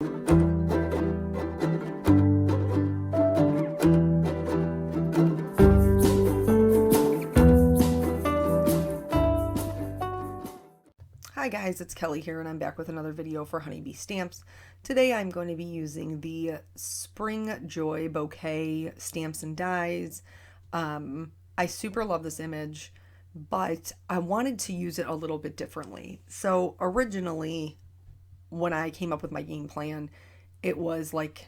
Hi guys, it's Kelly here and I'm back with another video for Honeybee Stamps. Today I'm going to be using the Spring Joy Bouquet stamps and dies. I super love this image, but I wanted to use it a little bit differently. So originally, when I came up with my game plan, it was like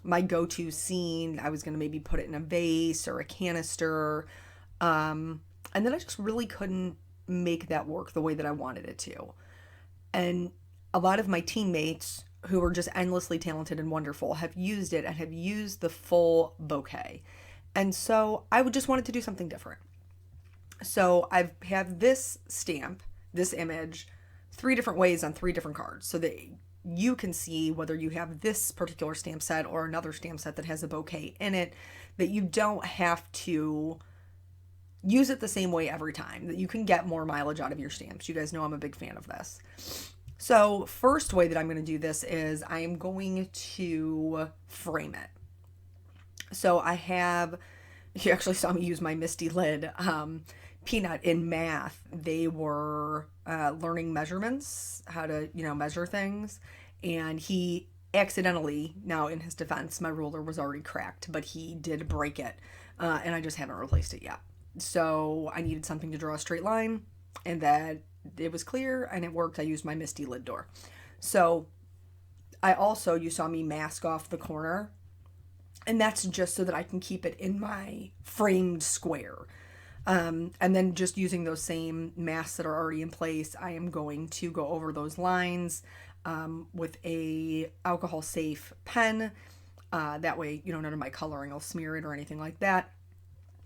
my go-to scene. I was going to maybe put it in a vase or a canister, and then I just really couldn't make that work the way that I wanted it to. And a lot of my teammates who are just endlessly talented and wonderful have used it and have used the full bouquet. And so I would just wanted to do something different. So I have this stamp, this image, 3 different ways on 3 different cards so that you can see whether you have this particular stamp set or another stamp set that has a bouquet in it, that you don't have to use it the same way every time, that you can get more mileage out of your stamps. You guys know I'm a big fan of this. So first way that I'm going to do this is I am going to frame it. So I have, you actually saw me use my Misty lid. Peanut in math, they were learning measurements, how to, measure things. And he accidentally, now in his defense, my ruler was already cracked, but he did break it. And I just haven't replaced it yet. So I needed something to draw a straight line, and that it was clear and it worked. I used my Misty lid door. So I also, you saw me mask off the corner, and that's just so that I can keep it in my framed square. And then just using those same masks that are already in place, I am going to go over those lines with a alcohol safe pen. That way, none of my coloring will smear it or anything like that.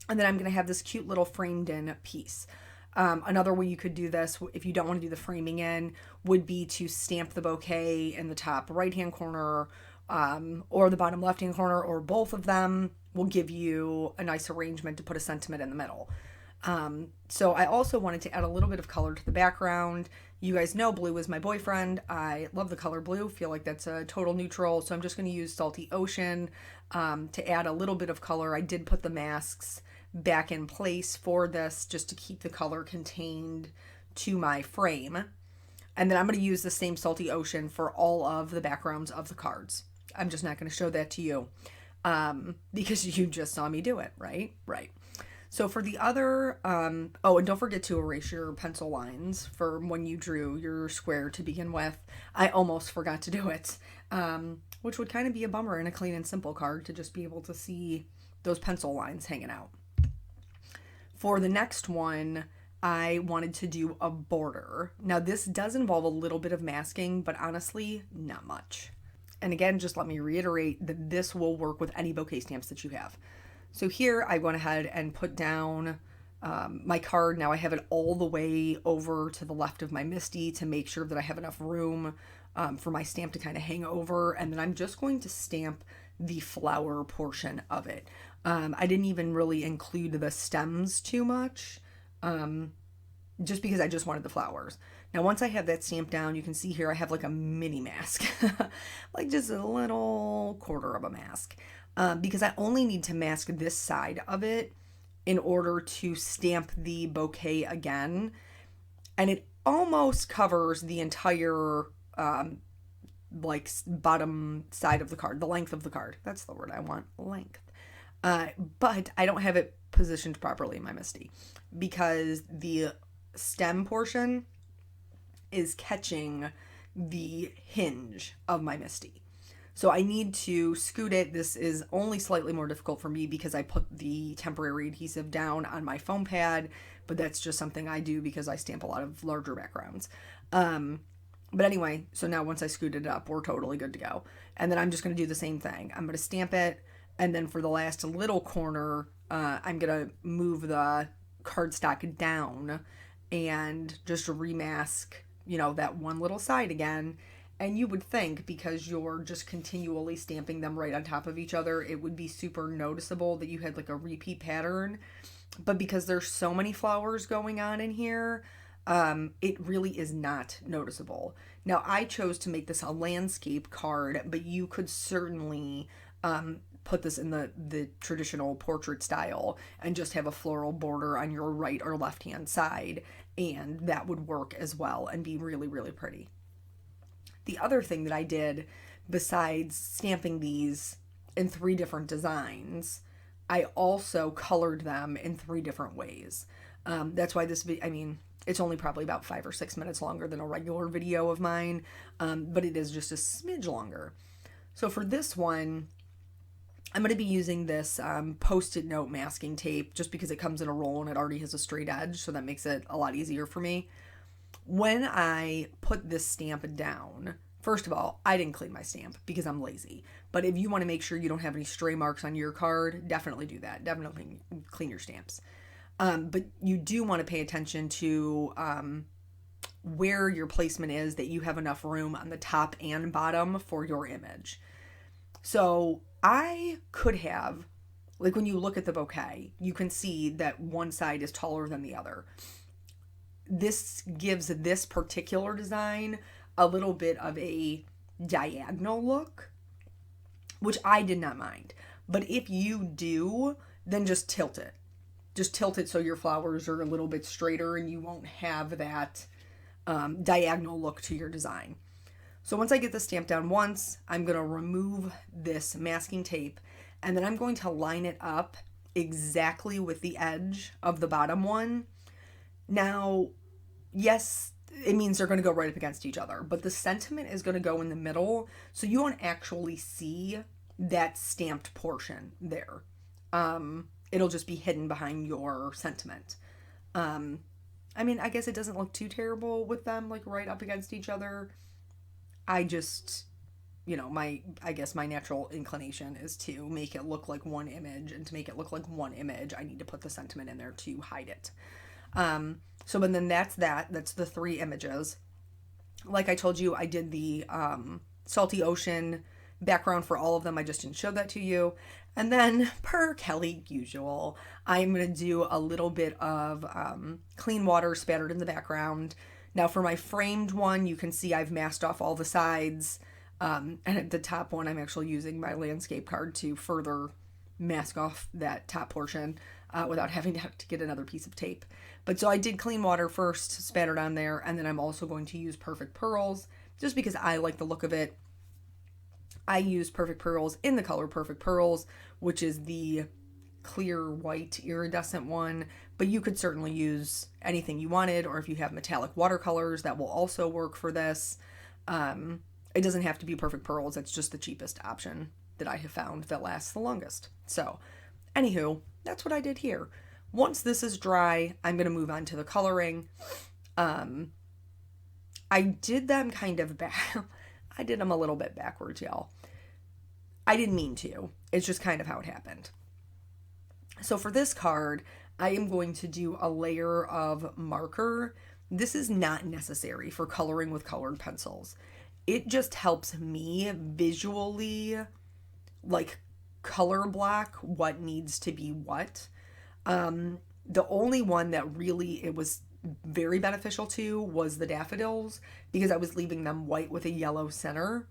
And then I'm going to have this cute little framed in piece. Another way you could do this, if you don't want to do the framing in, would be to stamp the bouquet in the top right hand corner or the bottom left hand corner, or both of them will give you a nice arrangement to put a sentiment in the middle. So I also wanted to add a little bit of color to the background. You guys know blue is my boyfriend. I love the color blue, feel like that's a total neutral. So I'm just going to use Salty Ocean to add a little bit of color. I did put the masks back in place for this just to keep the color contained to my frame. And then I'm going to use the same Salty Ocean for all of the backgrounds of the cards. I'm just not going to show that to you because you just saw me do it, right? Right. So for the other, oh, and don't forget to erase your pencil lines for when you drew your square to begin with. I almost forgot to do it, which would kind of be a bummer in a clean and simple card to just be able to see those pencil lines hanging out. For the next one, I wanted to do a border. Now this does involve a little bit of masking, but honestly, not much. And again, just let me reiterate that this will work with any bouquet stamps that you have. So here I went ahead and put down my card. Now I have it all the way over to the left of my Misty to make sure that I have enough room for my stamp to kind of hang over. And then I'm just going to stamp the flower portion of it. I didn't even really include the stems too much, just because I just wanted the flowers. Now, once I have that stamped down, you can see here I have like a mini mask, like just a little quarter of a mask, because I only need to mask this side of it in order to stamp the bouquet again. And it almost covers the entire like bottom side of the card, the length of the card. That's the word I want, length. But I don't have it positioned properly in my Misty because the stem portion is catching the hinge of my Misty. So I need to scoot it. This is only slightly more difficult for me because I put the temporary adhesive down on my foam pad, but that's just something I do because I stamp a lot of larger backgrounds. But anyway, so now once I scoot it up, we're totally good to go. And then I'm just going to do the same thing. I'm going to stamp it. And then for the last little corner, I'm going to move the cardstock down and just remask, that one little side again. And you would think because you're just continually stamping them right on top of each other, it would be super noticeable that you had like a repeat pattern. But because there's so many flowers going on in here, it really is not noticeable. Now, I chose to make this a landscape card, but you could certainly put this in the traditional portrait style and just have a floral border on your right or left hand side, and that would work as well and be really, really pretty. The other thing that I did, besides stamping these in 3 different designs, I also colored them in 3 different ways. That's why I mean, it's only probably about 5 or 6 minutes longer than a regular video of mine, but it is just a smidge longer. So for this one, I'm going to be using this Post-it note masking tape just because it comes in a roll and it already has a straight edge, so that makes it a lot easier for me. When I put this stamp down, first of all, I didn't clean my stamp because I'm lazy. But if you want to make sure you don't have any stray marks on your card, definitely do that. Definitely clean your stamps. But you do want to pay attention to where your placement is, that you have enough room on the top and bottom for your image. So I could have, like when you look at the bouquet, you can see that one side is taller than the other. This gives this particular design a little bit of a diagonal look, which I did not mind. But if you do, then just tilt it. Just tilt it so your flowers are a little bit straighter and you won't have that diagonal look to your design. So once I get the stamp down once, I'm going to remove this masking tape, and then I'm going to line it up exactly with the edge of the bottom one. Now, yes, it means they're going to go right up against each other, but the sentiment is going to go in the middle, so you won't actually see that stamped portion there. It'll just be hidden behind your sentiment. I mean, I guess it doesn't look too terrible with them like right up against each other. I just, I guess my natural inclination is to make it look like one image, and to make it look like one image, I need to put the sentiment in there to hide it. But then that's the 3 images. Like I told you, I did the salty ocean background for all of them. I just didn't show that to you. And then, per Kelly usual, I'm going to do a little bit of clean water spattered in the background. Now for my framed one, you can see I've masked off all the sides. And at the top one, I'm actually using my landscape card to further mask off that top portion without having to get another piece of tape. But so I did clean water first, spattered on there, and then I'm also going to use Perfect Pearls just because I like the look of it. I use Perfect Pearls in the color Perfect Pearls, which is the clear white iridescent one, but you could certainly use anything you wanted, or if you have metallic watercolors, that will also work for this. It doesn't have to be Perfect Pearls, it's just the cheapest option that I have found that lasts the longest. So, anywho, that's what I did here. Once this is dry, I'm going to move on to the coloring. I did them kind of back. I did them a little bit backwards, y'all. I didn't mean to. It's just kind of how it happened. So for this card, I am going to do a layer of marker. This is not necessary for coloring with colored pencils. It just helps me visually, like, color block what needs to be what. The only one that really it was very beneficial to was the daffodils, because I was leaving them white with a yellow center.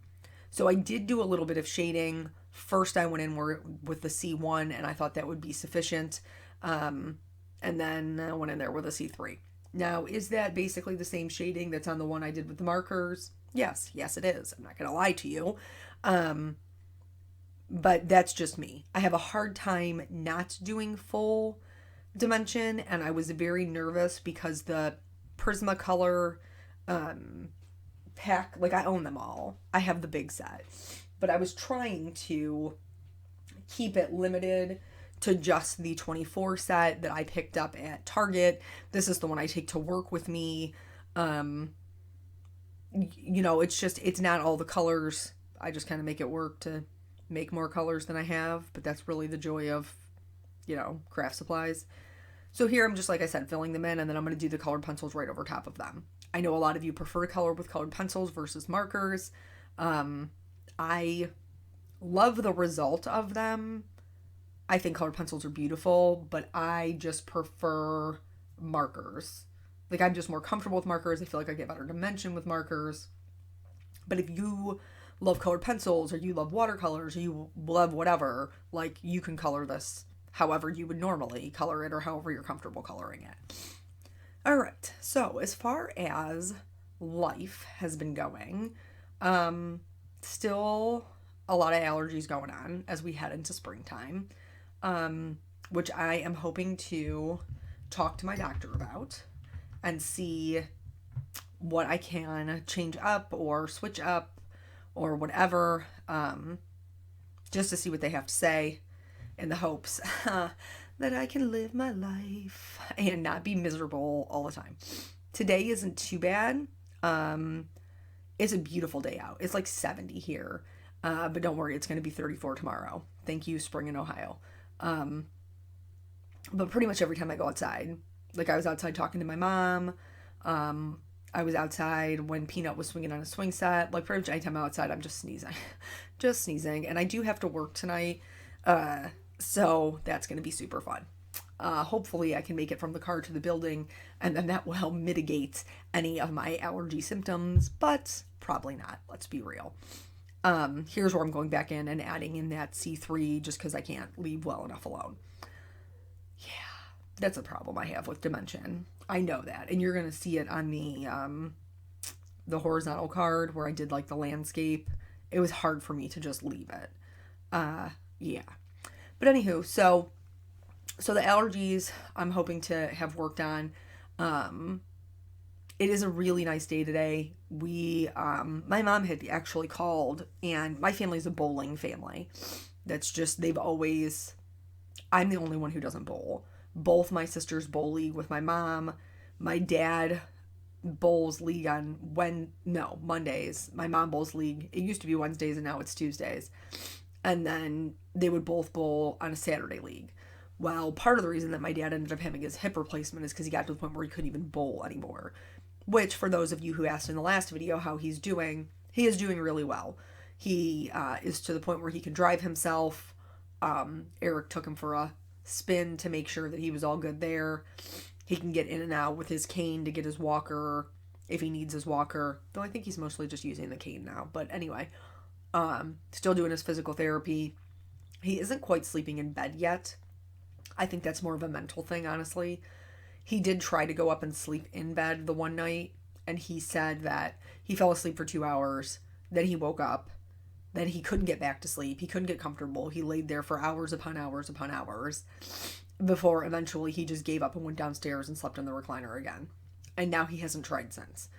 So I did do a little bit of shading. First I went in with the C1 and I thought that would be sufficient. And then I went in there with a C3. Now, is that basically the same shading that's on the one I did with the markers? Yes, it is. I'm not going to lie to you. But that's just me. I have a hard time not doing full dimension, and I was very nervous because the Prismacolor pack, like, I own them all. I have the big set. But I was trying to keep it limited to just the 24 set that I picked up at Target. This is the one I take to work with me. It's not all the colors. I just kind of make it work to make more colors than I have, but that's really the joy of, craft supplies. So here I'm just, like I said, filling them in, and then I'm going to do the colored pencils right over top of them. I know a lot of you prefer to color with colored pencils versus markers. I love the result of them. I think colored pencils are beautiful, but I just prefer markers Like, I'm just more comfortable with markers. I feel like I get better dimension with markers. But if you love colored pencils, or you love watercolors, or you love whatever, like, you can color this however you would normally color it, or however you're comfortable coloring it. All right, so as far as life has been going, still a lot of allergies going on as we head into springtime, which I am hoping to talk to my doctor about and see what I can change up or switch up or whatever, just to see what they have to say, in the hopes that I can live my life and not be miserable all the time. Today isn't too bad. It's a beautiful day out. It's like 70 here. But don't worry, it's going to be 34 tomorrow. Thank you, spring in Ohio. But pretty much every time I go outside, like, I was outside talking to my mom. I was outside when Peanut was swinging on a swing set. Like, pretty much anytime I'm outside, I'm just sneezing. Just sneezing. And I do have to work tonight. So that's going to be super fun. Hopefully I can make it from the car to the building, and then that will help mitigate any of my allergy symptoms, but probably not. Let's be real. Here's where I'm going back in and adding in that C3 just because I can't leave well enough alone. Yeah, that's a problem I have with dimension. I know that. And you're going to see it on the horizontal card where I did like the landscape. It was hard for me to just leave it. Yeah. But anywho, so the allergies I'm hoping to have worked on. It is a really nice day today. My mom had actually called, and my family's a bowling family. That's just, I'm the only one who doesn't bowl. Both my sisters bowl league with my mom. My dad bowls league on Mondays. My mom bowls league. It used to be Wednesdays and now it's Tuesdays. And then they would both bowl on a Saturday league. Well, part of the reason that my dad ended up having his hip replacement is because he got to the point where he couldn't even bowl anymore. Which, for those of you who asked in the last video how he's doing, he is doing really well. He is to the point where he can drive himself. Eric took him for a spin to make sure that he was all good there. He can get in and out with his cane to get his walker if he needs his walker. Though I think he's mostly just using the cane now. But anyway, still doing his physical therapy. He isn't quite sleeping in bed yet. I think that's more of a mental thing, honestly. He did try to go up and sleep in bed the one night, and he said that he fell asleep for 2 hours, then he woke up, then he couldn't get back to sleep, he couldn't get comfortable, he laid there for hours upon hours upon hours, before eventually he just gave up and went downstairs and slept in the recliner again. And now he hasn't tried since.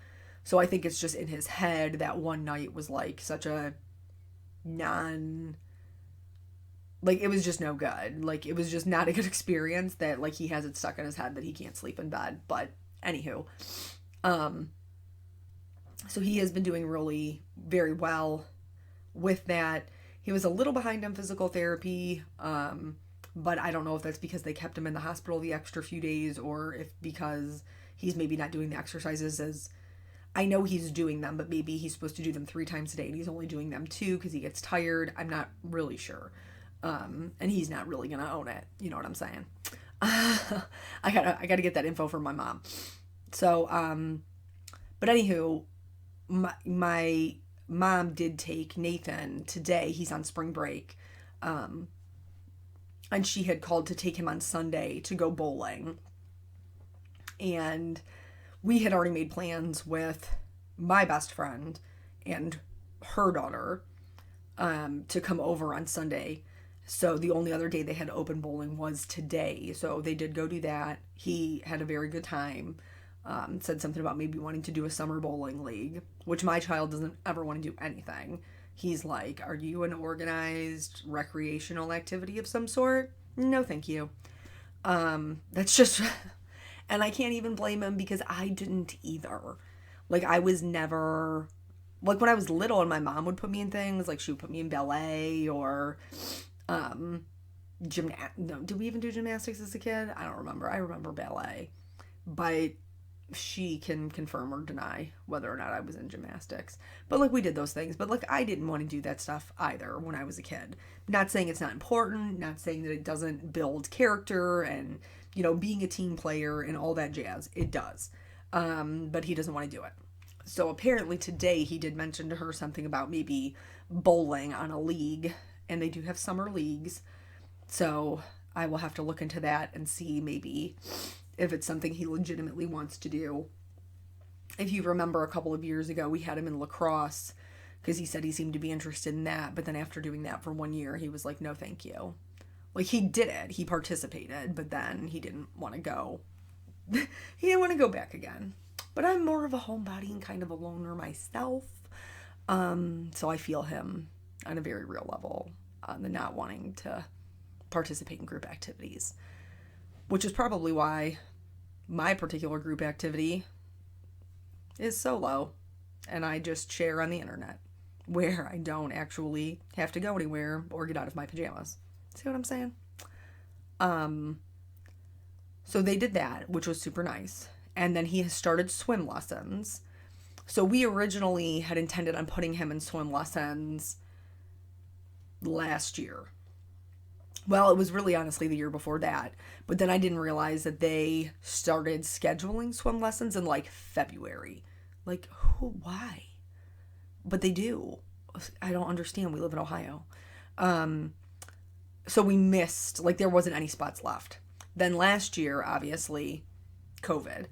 So I think it's just in his head that one night was like such a it was just no good. Like, it was just not a good experience that, like, he has it stuck in his head that he can't sleep in bed. But, anywho. So he has been doing really very well with that. He was a little behind on physical therapy, but I don't know if that's because they kept him in the hospital the extra few days, or if because he's maybe not doing the exercises as... I know he's doing them, but maybe he's supposed to do them 3 times a day, and he's only doing them 2 because he gets tired. I'm not really sure. And he's not really gonna own it. You know what I'm saying? I gotta get that info from my mom. So, but anywho, my mom did take Nathan today. He's on spring break. And she had called to take him on Sunday to go bowling. And we had already made plans with my best friend and her daughter, to come over on Sunday. So the only other day they had open bowling was today. So they did go do that. He had a very good time. Said something about maybe wanting to do a summer bowling league, which my child doesn't ever want to do anything. He's like, are you an organized recreational activity of some sort? No, thank you. That's just, and I can't even blame him because I didn't either. Like, I was never, like, when I was little and my mom would put me in things, like she would put me in ballet or did we even do gymnastics as a kid? I don't remember. I remember ballet, but she can confirm or deny whether or not I was in gymnastics. But like, we did those things, but like, I didn't want to do that stuff either when I was a kid. Not saying it's not important, not saying that it doesn't build character and, you know, being a team player and all that jazz. It does. but he doesn't want to do it. So apparently today he did mention to her something about maybe bowling on a league, and they do have summer leagues. So I will have to look into that and see maybe if it's something he legitimately wants to do. If you remember a couple of years ago, we had him in lacrosse because he said he seemed to be interested in that. But then after doing that for 1 year, he was like, no, thank you. Like, he did it. He participated, but then he didn't want to go. He didn't want to go back again. But I'm more of a homebody and kind of a loner myself. So I feel him on a very real level on the not wanting to participate in group activities, which is probably why my particular group activity is solo, and I just share on the internet where I don't actually have to go anywhere or get out of my pajamas. See what I'm saying? So they did that, which was super nice. And then he has started swim lessons. So we originally had intended on putting him in swim lessons last year. Well, it was really honestly the year before that. But then I didn't realize that they started scheduling swim lessons in like February. Like, why? But they do. I don't understand. We live in Ohio. So we missed, like, there wasn't any spots left. Then last year, obviously, COVID.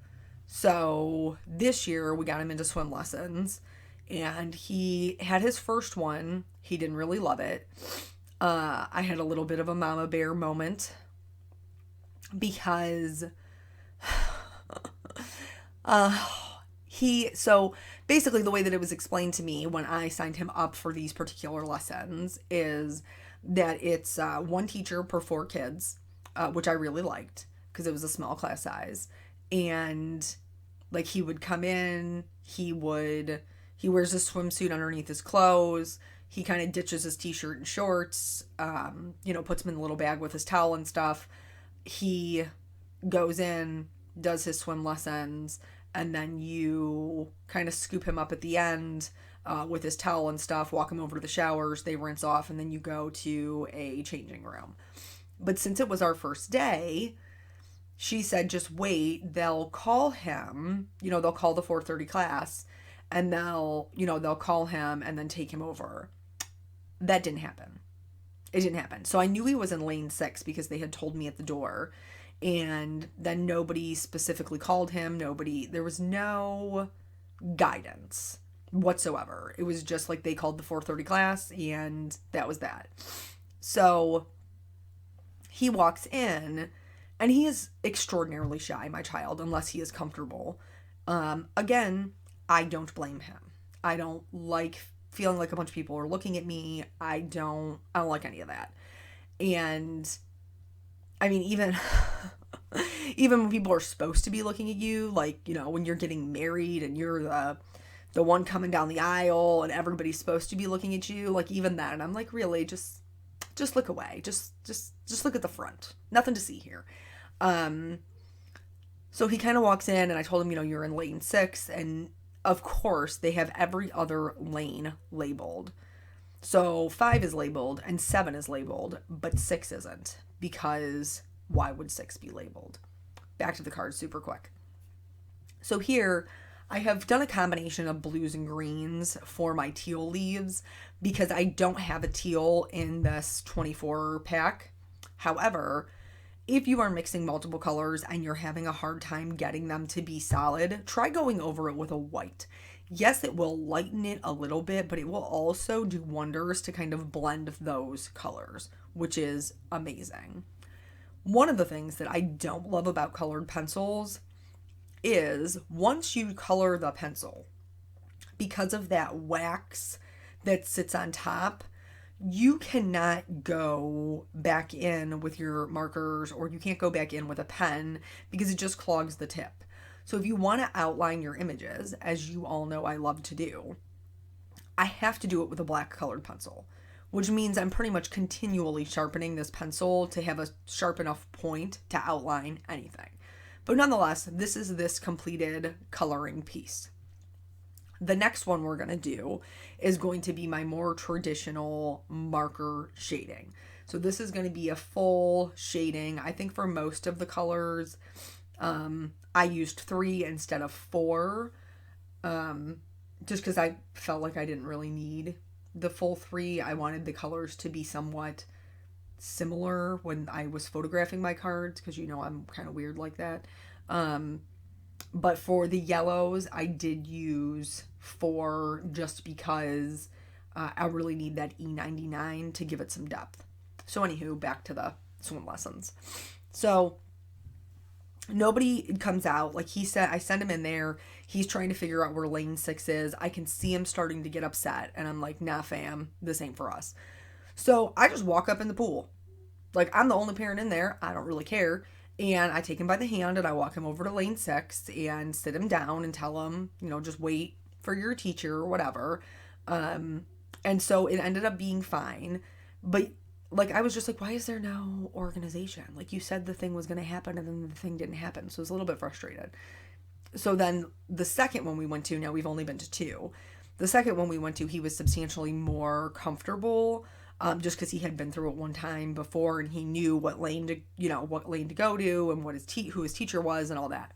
So this year we got him into swim lessons, and he had his first one. He didn't really love it. I had a little bit of a mama bear moment because so basically the way that it was explained to me when I signed him up for these particular lessons is that it's one teacher per 4 kids, which I really liked because it was a small class size. And like, he would come in, he wears a swimsuit underneath his clothes. He kind of ditches his t-shirt and shorts, puts them in a little bag with his towel and stuff. He goes in, does his swim lessons, and then you kind of scoop him up at the end with his towel and stuff, walk him over to the showers, they rinse off, and then you go to a changing room. But since it was our first day, she said, just wait, they'll call him, they'll call the 4:30 class, and they'll call him and then take him over. That didn't happen. It didn't happen. So I knew he was in lane 6 because they had told me at the door, and then nobody specifically called him. There was no guidance whatsoever. It was just like they called the 4:30 class, and that was that. So he walks in, and he is extraordinarily shy, my child, unless he is comfortable. Again, I don't blame him. I don't like feeling like a bunch of people are looking at me. I don't like any of that. And I mean, even when people are supposed to be looking at you, like, when you're getting married and you're the one coming down the aisle and everybody's supposed to be looking at you, like, even that, and I'm like, really, just look away. Just look at the front. Nothing to see here. So he kind of walks in, and I told him, you're in lane 6, and of course they have every other lane labeled. So 5 is labeled and 7 is labeled, but 6 isn't, because why would 6 be labeled? Back to the cards super quick. So here I have done a combination of blues and greens for my teal leaves because I don't have a teal in this 24 pack. However, if you are mixing multiple colors and you're having a hard time getting them to be solid, try going over it with a white. Yes, it will lighten it a little bit, but it will also do wonders to kind of blend those colors, which is amazing. One of the things that I don't love about colored pencils is once you color the pencil, because of that wax that sits on top, you cannot go back in with your markers, or you can't go back in with a pen because it just clogs the tip. So if you want to outline your images, as you all know I love to do, I have to do it with a black colored pencil, which means I'm pretty much continually sharpening this pencil to have a sharp enough point to outline anything. But nonetheless, this is this completed coloring piece. The next one we're going to do is going to be my more traditional marker shading. So this is going to be a full shading, I think, for most of the colors. I used 3 instead of 4, just because I felt like I didn't really need the full 3. I wanted the colors to be somewhat similar when I was photographing my cards, because I'm kind of weird like that. But for the yellows, I did use 4 just because I really need that E99 to give it some depth. So anywho, back to the swim lessons. So nobody comes out. Like he said, I send him in there. He's trying to figure out where lane 6 is. I can see him starting to get upset. And I'm like, nah, fam, this ain't for us. So I just walk up in the pool. Like, I'm the only parent in there. I don't really care. And I take him by the hand and I walk him over to lane 6 and sit him down and tell him, just wait for your teacher or whatever. And so it ended up being fine. But like, I was just like, why is there no organization? Like, you said the thing was going to happen and then the thing didn't happen. So I was a little bit frustrated. So then the second one we went to, now we've only been to 2. The second one we went to, he was substantially more comfortable, just because he had been through it one time before and he knew what lane to go to and who his teacher was and all that.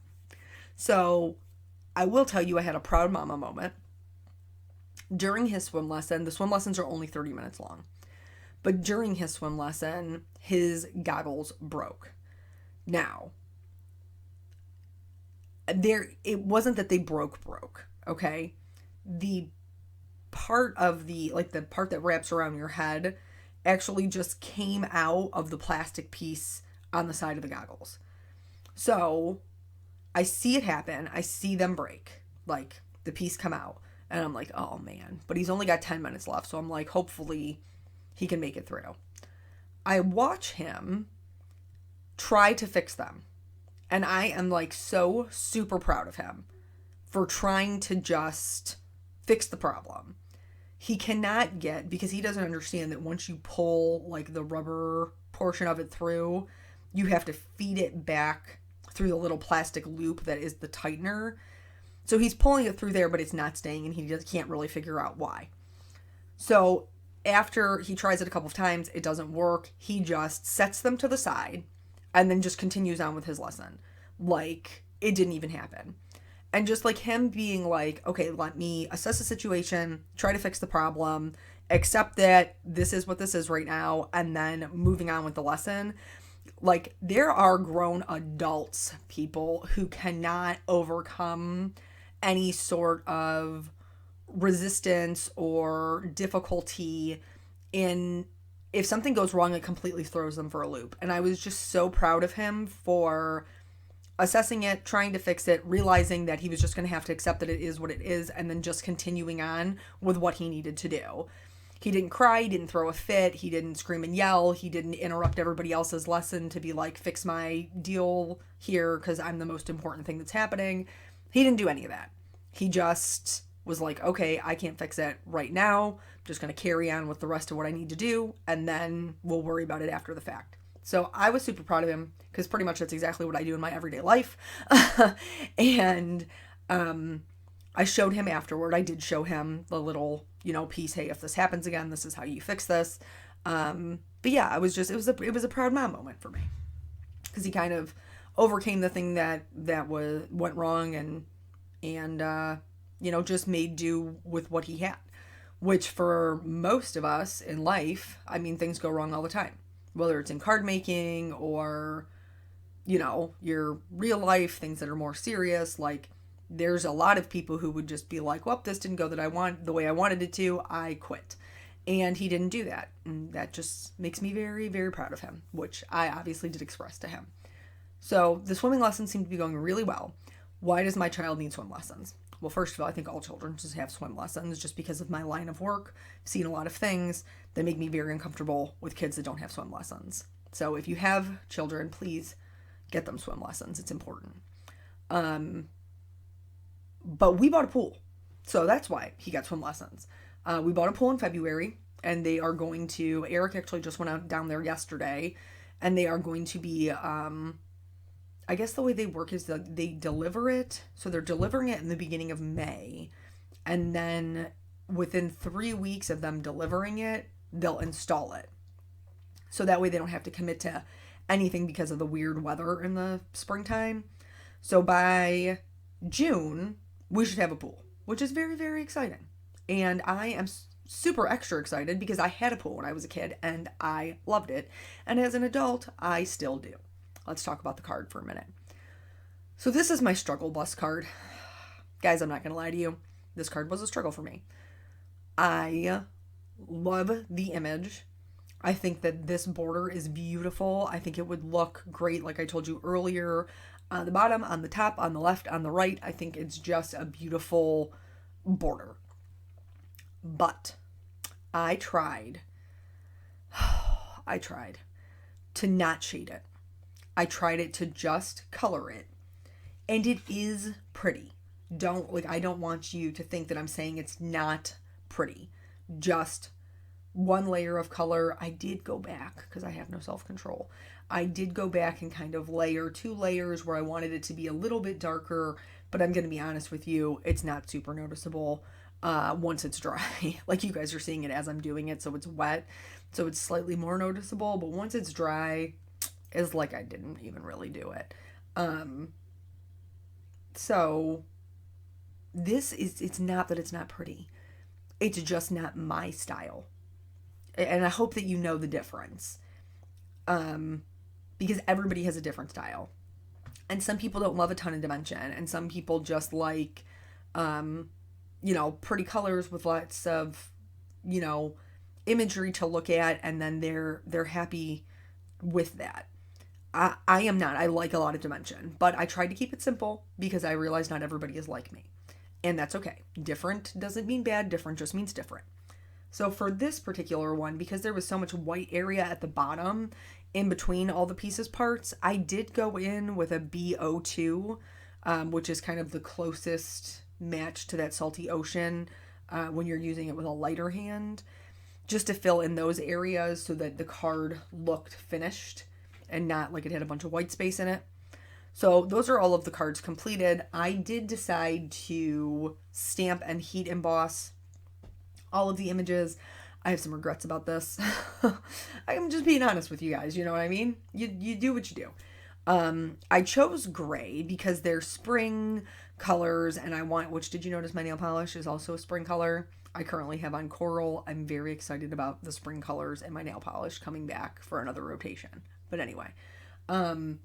So I will tell you, I had a proud mama moment. During his swim lesson, the swim lessons are only 30 minutes long. But during his swim lesson, his goggles broke. Now, it wasn't that they broke, okay? The part of the part that wraps around your head actually just came out of the plastic piece on the side of the goggles. So I see it happen. I see them break, like the piece come out. And I'm like, oh man. But he's only got 10 minutes left. So I'm like, hopefully he can make it through. I watch him try to fix them. And I am like so super proud of him for trying to just fix the problem. He cannot because he doesn't understand that once you pull like the rubber portion of it through, you have to feed it back through the little plastic loop that is the tightener. So he's pulling it through there, but it's not staying, and he just can't really figure out why. So after he tries it a couple of times, it doesn't work. He just sets them to the side and then just continues on with his lesson. Like it didn't even happen. And just like him being like, okay, let me assess the situation, try to fix the problem, accept that this is what this is right now, and then moving on with the lesson. Like, there are grown adults, people, who cannot overcome any sort of resistance or difficulty if something goes wrong, it completely throws them for a loop. And I was just so proud of him for assessing it, trying to fix it, realizing that he was just going to have to accept that it is what it is, and then just continuing on with what he needed to do. He didn't cry, he didn't throw a fit, he didn't scream and yell, he didn't interrupt everybody else's lesson to be like, fix my deal here because I'm the most important thing that's happening. He didn't do any of that. He just was like, okay, I can't fix it right now. I'm just going to carry on with the rest of what I need to do, and then we'll worry about it after the fact. So I was super proud of him because pretty much that's exactly what I do in my everyday life. And I showed him afterward. I did show him the little, piece. Hey, if this happens again, this is how you fix this. But yeah, it was a proud mom moment for me because he kind of overcame the thing that went wrong and just made do with what he had, which for most of us in life, I mean, things go wrong all the time. Whether it's in card making or, your real life, things that are more serious. Like, there's a lot of people who would just be like, well, this didn't go the way I wanted it to, I quit. And he didn't do that. And that just makes me very, very proud of him, which I obviously did express to him. So the swimming lessons seem to be going really well. Why does my child need swim lessons? Well, first of all, I think all children just have swim lessons just because of my line of work. I've seen a lot of things that make me very uncomfortable with kids that don't have swim lessons. So if you have children, please get them swim lessons. It's important. But we bought a pool. So that's why he got swim lessons. We bought a pool in February, and they are going to, Eric actually just went out down there yesterday, and they are going to be, I guess the way they work is that they deliver it. So they're delivering it in the beginning of May. And then within 3 weeks of them delivering it, they'll install it. So that way they don't have to commit to anything because of the weird weather in the springtime. So by June, we should have a pool, which is very, very exciting. And I am super extra excited because I had a pool when I was a kid and I loved it. And as an adult, I still do. Let's talk about the card for a minute. So this is my struggle bus card. Guys, I'm not going to lie to you. This card was a struggle for me. I love the image. I think that this border is beautiful. I think it would look great, like I told you earlier, on the bottom, on the top, on the left, on the right. I think it's just a beautiful border. But I tried to not shade it. I tried it to just color it. And it is pretty. I don't want you to think that I'm saying it's not pretty. Just one layer of color. I did go back because I have no self-control. I did go back and kind of layer 2 layers where I wanted it to be a little bit darker, but I'm going to be honest with you, it's not super noticeable once it's dry. Like you guys are seeing it as I'm doing it, so it's wet, so it's slightly more noticeable, but once it's dry, it's like I didn't even really do it. So it's not that it's not pretty. It's just not my style. And I hope that you know the difference. Because everybody has a different style. And some people don't love a ton of dimension. And some people just like, pretty colors with lots of, imagery to look at. And then they're happy with that. I am not. I like a lot of dimension. But I tried to keep it simple because I realize not everybody is like me. And that's okay. Different doesn't mean bad. Different just means different. So for this particular one, because there was so much white area at the bottom in between all the pieces parts, I did go in with a BO2, which is kind of the closest match to that salty ocean when you're using it with a lighter hand, just to fill in those areas so that the card looked finished and not like it had a bunch of white space in it. So those are all of the cards completed. I did decide to stamp and heat emboss all of the images. I have some regrets about this. I'm just being honest with you guys, you know what I mean? You do what you do. I chose gray because they're spring colors and I want, which did you notice my nail polish is also a spring color? I currently have on coral. I'm very excited about the spring colors and my nail polish coming back for another rotation. But anyway, I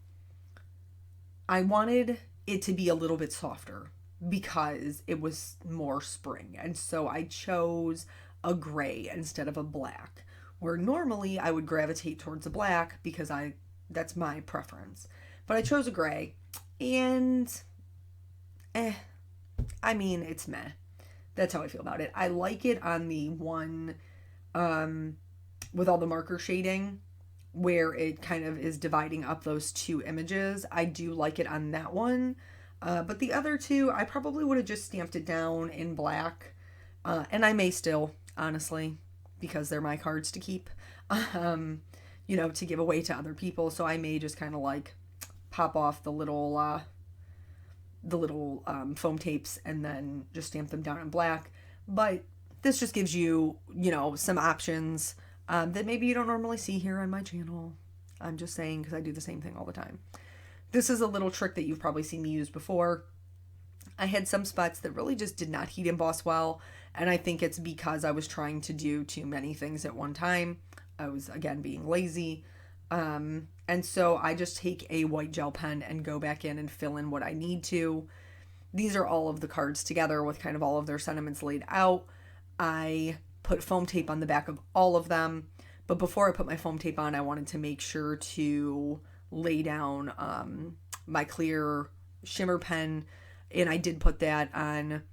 wanted it to be a little bit softer because it was more spring. And so I chose a gray instead of a black, where normally I would gravitate towards a black because that's my preference. But I chose a gray and it's meh. That's how I feel about it. I like it on the one with all the marker shading where it kind of is dividing up those 2 images. I do like it on that one. But the other 2, I probably would have just stamped it down in black. And I may still, honestly, because they're my cards to keep, to give away to other people. So I may just kind of like pop off the little foam tapes and then just stamp them down in black. But this just gives you, some options that maybe you don't normally see here on my channel. I'm just saying because I do the same thing all the time. This is a little trick that you've probably seen me use before. I had some spots that really just did not heat emboss well, and I think it's because I was trying to do too many things at one time. I was, again, being lazy. And so I just take a white gel pen and go back in and fill in what I need to. These are all of the cards together with kind of all of their sentiments laid out. I put foam tape on the back of all of them, but before I put my foam tape on, I wanted to make sure to lay down my clear shimmer pen, and I did put that on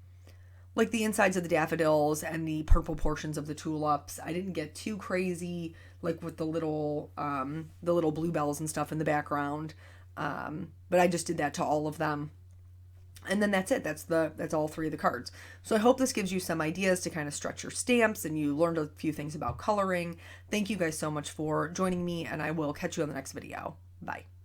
like the insides of the daffodils and the purple portions of the tulips. I didn't get too crazy like with the little bluebells and stuff in the background, but I just did that to all of them. And then that's it. That's all 3 of the cards. So I hope this gives you some ideas to kind of stretch your stamps and you learned a few things about coloring. Thank you guys so much for joining me, and I will catch you on the next video. Bye.